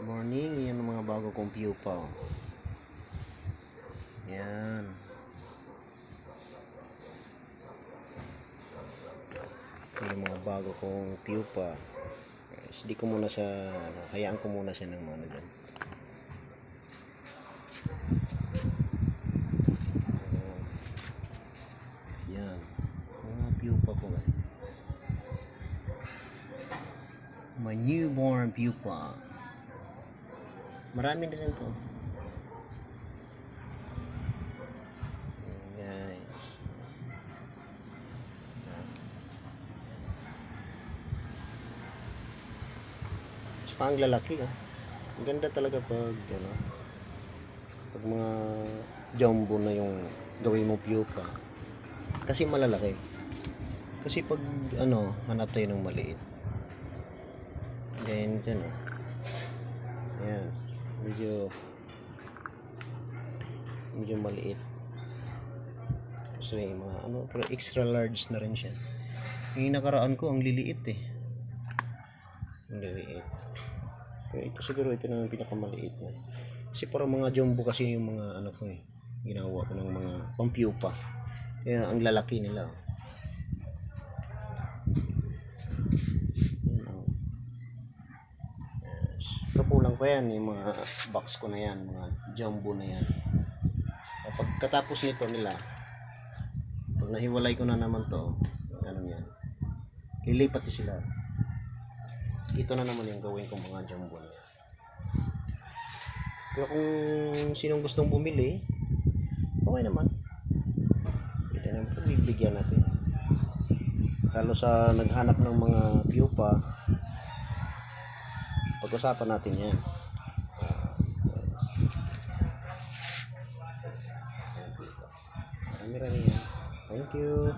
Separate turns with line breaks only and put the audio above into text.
Morning, yan ang mga bago kong pupa. Yan. Yan yung mga bago kong pupa. Guys, di ko muna siya, hayaan ko muna siya ng ano dyan. Yan. Mga pupa ko guys. My newborn pupa. Marami na rin to. Guys. Saka ang lalaki ah. Ang ganda talaga pag ano, pag mga jumbo na yung gawin mo pupa. Kasi malalaki. Kasi pag ano, hanap tayo ng maliit. Then dyan oh. Ayan. Medyo maliit. Kasi mga ano, pero extra large na rin siya. Yung nakaraan ko ang liliit eh. Ang liliit. Pero ito siguro ito na ang pinakamaliit na. Kasi para mga jumbo kasi yung mga ano ko eh. Ginawa ko ng mga pampupa. Kaya ang lalaki nila. Kapulang pa yan yung mga box ko na yan, mga jumbo na yan. Pagkatapos nito nila, pag nahiwalay ko na naman to, ganun yan, lilipat ko sila. Ito na naman yung gawin kong mga jumbo na yan. Pero kung sinong gustong bumili, okay naman, pwede naman ito, bibigyan natin. Lalo sa naghanap ng mga pupa, pag-usapan natin yan. Marami rin yan. Thank you.